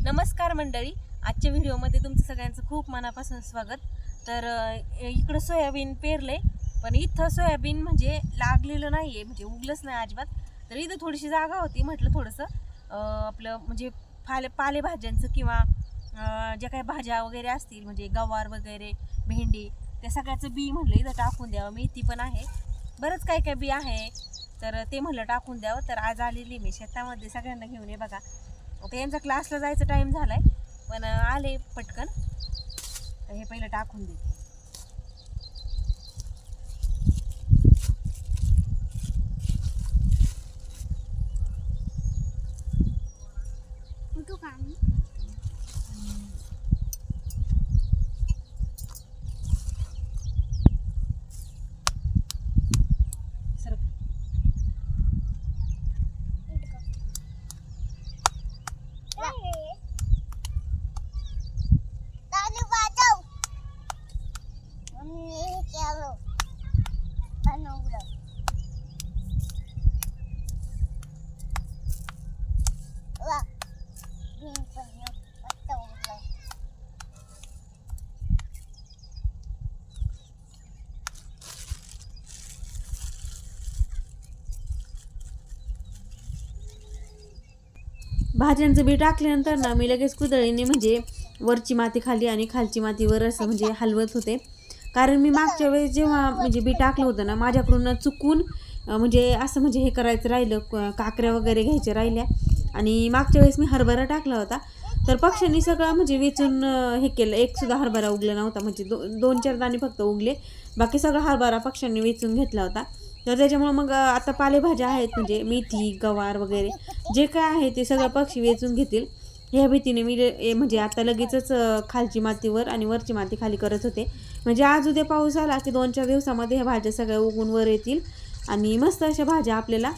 नमस्कार मंडळी, आजच्या व्हिडिओमध्ये तुमचं सगळ्यांचं खूप मनापासून स्वागत। तर इकडं सोयाबीन पेरले, पण इथं सोयाबीन म्हणजे लागलेलं नाहीये, म्हणजे उगलंच नाही अजिबात। तर इथं थोडीशी जागा होती, म्हटलं थोडंसं आपलं म्हणजे पालेभाज्यांचं किंवा ज्या काही भाज्या वगैरे असतील म्हणजे गवार वगैरे भेंडी त्या सगळ्याचं बी म्हटलं इथं टाकून द्यावं। मेथी पण आहे, बरंच काय काय बी आहे, तर ते म्हटलं टाकून द्यावं। तर आज आलेली मी शेतामध्ये सगळ्यांना घेऊन, ये बघा आता यांचा क्लासला जायचा टाइम झालाय, पण आले पटकन, तर हे पहिलं टाकून देते। भाज्यांचं बी टाकल्यानंतर ना मी लगेच कुदळीने म्हणजे वरची माती खाली आणि खालची माती वर असं म्हणजे हलवत होते, कारण मी मागच्या वेळेस जेव्हा म्हणजे बी टाकलं होतं ना माझ्याकडून चुकून म्हणजे असं म्हणजे हे करायचं राहिलं, काकऱ्या वगैरे घ्यायच्या राहिल्या। आणि मागच्या वेळेस मी हरभरा टाकला होता, तर पक्ष्यांनी सगळं म्हणजे वेचून हे केलं, एक सुद्धा हरभरा उगला नव्हता, म्हणजे दोन चार दाणे फक्त उगले, बाकी सगळा हरभरा पक्ष्यांनी वेचून घेतला होता। तर त्याच्यामुळे मग आता पालेभाज्या आहेत म्हणजे मेथी गवार वगैरे जे काय आहे ते सगळं पक्षी वेचून घेतील ह्या भीतीने मी म्हणजे आता लगेचच खालची मातीवर आणि वरची माती खाली करत होते, म्हणजे आज उद्या पाऊस आला की 2-4 दिवसामध्ये ह्या भाज्या सगळ्या उगून वर येतील आणि मस्त अशा भाज्या आपल्याला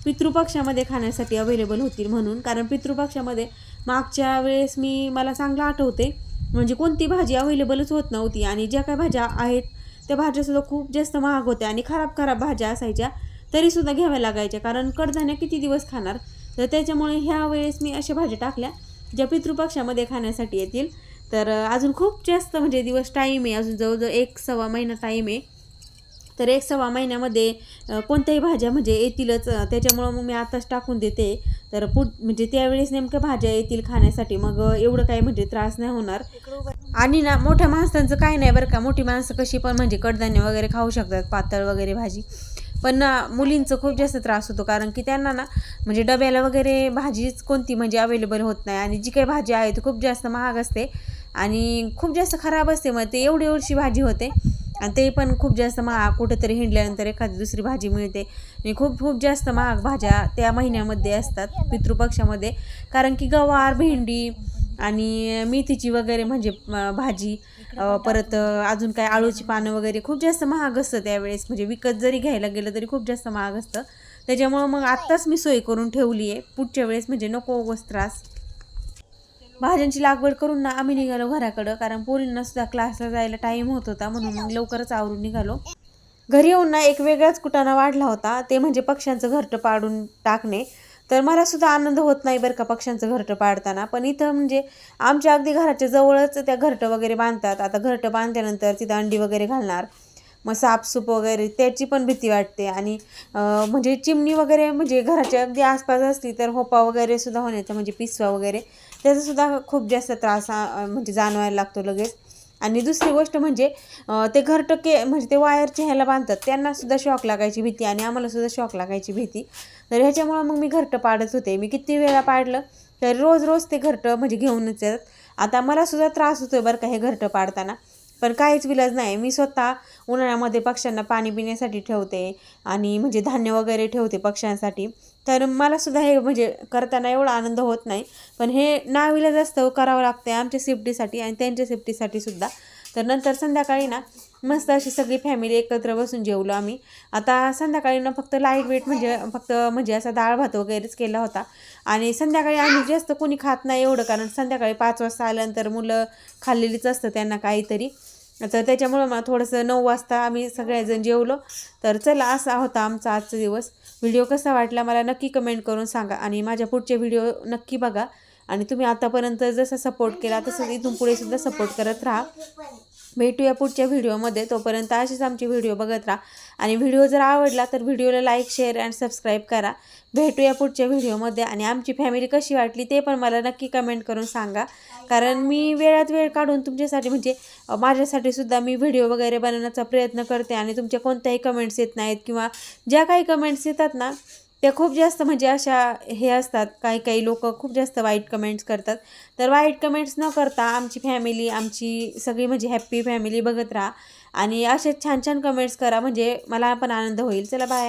पितृपक्षामध्ये खाण्यासाठी अवेलेबल होतील म्हणून। कारण पितृपक्षामध्ये मागच्या वेळेस मला चांगलं आठवते म्हणजे कोणती भाजी अवेलेबलच होत नव्हती, आणि ज्या काय भाज्या आहेत त्या भाज्यासुद्धा खूप जास्त महाग होत्या आणि खराब भाज्या असायच्या तरीसुद्धा घ्याव्या लागायच्या, कारण कडधान्य किती दिवस खाणार। तर त्याच्यामुळे ह्या वेळेस मी अशा भाज्या टाकल्या ज्या पितृपक्षामध्ये खाण्यासाठी येतील। तर अजून खूप जास्त म्हणजे दिवस टाईम आहे, अजून जवळजवळ 1-1.25 महिना टाईम आहे। तर 1-1.25 महिन्यामध्ये कोणत्याही भाज्या म्हणजे येतीलच, त्याच्यामुळं मग मी आताच टाकून देते। तर म्हणजे त्यावेळेस नेमक्या भाज्या येतील खाण्यासाठी, मग एवढं काही म्हणजे त्रास नाही होणार। आणि ना मोठ्या माणसांचं काही नाही बरं का, मोठी माणसं कशी पण म्हणजे कडधान्य वगैरे खाऊ शकतात, पातळ वगैरे भाजी, पण ना मुलींचं खूप जास्त त्रास होतो, कारण की त्यांना ना म्हणजे डब्याला वगैरे भाजीच कोणती म्हणजे अवेलेबल होत नाही, आणि जी काही भाजी आहे ती खूप जास्त महाग असते आणि खूप जास्त खराब असते। मग ते एवढी भाजी होते आणि ते पण खूप जास्त महाग, कुठेतरी हिंडल्यानंतर एखादी दुसरी भाजी मिळते, आणि खूप जास्त महाग भाज्या त्या महिन्यामध्ये असतात पितृपक्षामध्ये। कारण की गवार भेंडी आणि मेथीची वगैरे म्हणजे भाजी, परत अजून काय आळूची पानं वगैरे खूप जास्त महाग असतं त्यावेळेस, म्हणजे विकत जरी घ्यायला गेलं तरी खूप जास्त महाग असतं। त्याच्यामुळं मग आत्ताच मी सोय करून ठेवली आहे, पुढच्या वेळेस म्हणजे नको उगाच त्रास। भाज्यांची लागवड करून ना आम्ही निघालो घराकडं, कारण पोरींना सुद्धा क्लासला जायला टाईम होत होता, म्हणून मग लवकरच आवरून निघालो। घरी येऊन ना एक वेगळाच कुटाणा वाढला होता, ते म्हणजे पक्ष्यांचं घरटं पाडून टाकणे। तर मला सुद्धा आनंद होत नाही बरं का पक्ष्यांचं घरटं पाडताना, पण इथं म्हणजे आमच्या अगदी घराच्या जवळच त्या घरटं वगैरे बांधतात। आता घरटं बांधल्यानंतर तिथं अंडी वगैरे घालणार, मग सापसूप वगैरे त्याची पण भीती वाटते, आणि म्हणजे चिमणी वगैरे म्हणजे घराच्या अगदी आसपास असली तर होपा वगैरे सुद्धा होण्याचा म्हणजे पिसवा वगैरे त्याचासुद्धा खूप जास्त त्रास म्हणजे जाणवायला लागतो लगेच। आणि दुसरी गोष्ट म्हणजे ते घरटं म्हणजे ते वायरच्या ह्याला बांधतात, त्यांना सुद्धा शॉक लागायची भीती आणि आम्हाला सुद्धा शॉक लागायची भीती। तर ह्याच्यामुळं मग मी घरटं पाडत होते, मी किती वेळा पाडलं तर रोज ते घरटं म्हणजे घेऊनच येतात। आता मला सुद्धा त्रास होतोय बरं का हे घरटं पाडताना, पण काहीच विलाज नाही, मी स्वतः उन्हाळ्यामध्ये पक्ष्यांना पाणी पिण्यासाठी ठेवते आणि म्हणजे धान्य वगैरे ठेवते पक्ष्यांसाठी। तर मला सुद्धा हे म्हणजे करताना एवढा आनंद होत नाही, पण हे नाविलाज असतं, करावं लागतं आमच्या सेफ्टीसाठी आणि त्यांच्या सेफ्टीसाठी सुद्धा। तर नंतर संध्याकाळी ना मस्त अशी सगळी फॅमिली एकत्र बसून जेवलो आम्ही। आता संध्याकाळी ना फक्त लाईट वेट म्हणजे असा डाळ भात वगैरेच केला होता, आणि संध्याकाळी आम्ही जास्त कोणी खात नाही एवढं, कारण संध्याकाळी 5 वाजता आल्यानंतर मुलं खाल्लेलीच असतं त्यांना काहीतरी। तर त्याच्यामुळं मग थोडंसं 9 वाजता आम्ही सगळेजण जेवलो। तर चला, असा होता आमचा आजचा दिवस। व्हिडिओ कसा वाटला मला नक्की कमेंट करून सांगा, आणि माझ्या पुढचे व्हिडिओ नक्की बघा, आणि तुम्ही आतापर्यंत जसं सपोर्ट केला तसंच इथून पुढे सुद्धा सपोर्ट करत राहा. भेटूया पुढच्या व्हिडिओमध्ये. तोपर्यंत अशीच आमची व्हिडिओ बघत राहा आणि व्हिडिओ जर आवडला तर व्हिडिओला लाईक, शेअर अँड सबस्क्राईब करा. भेटूया पुढच्या व्हिडिओमध्ये आणि आमची फॅमिली कशी वाटली ते पण मला नक्की कमेंट करून सांगा. कारण मी वेळात वेळ काढून तुमच्यासाठी म्हणजे माझ्यासाठी सुद्धा मी व्हिडिओ वगैरे बनवण्याचा प्रयत्न करते आणि तुमच्या कोणत्याही कमेंट्स येत नाहीत किंवा ज्या काही कमेंट्स येतात ना त्या खूप जास्त म्हणजे अशा हे असतात. काही काही लोक खूप जास्त वाईट कमेंट्स करतात. तर वाईट कमेंट्स न करता आमची फॅमिली, आमची सगळी म्हणजे हॅप्पी फॅमिली बघत राहा आणि असेच छान छान कमेंट्स करा म्हणजे मला पण आनंद होईल. चला बाय.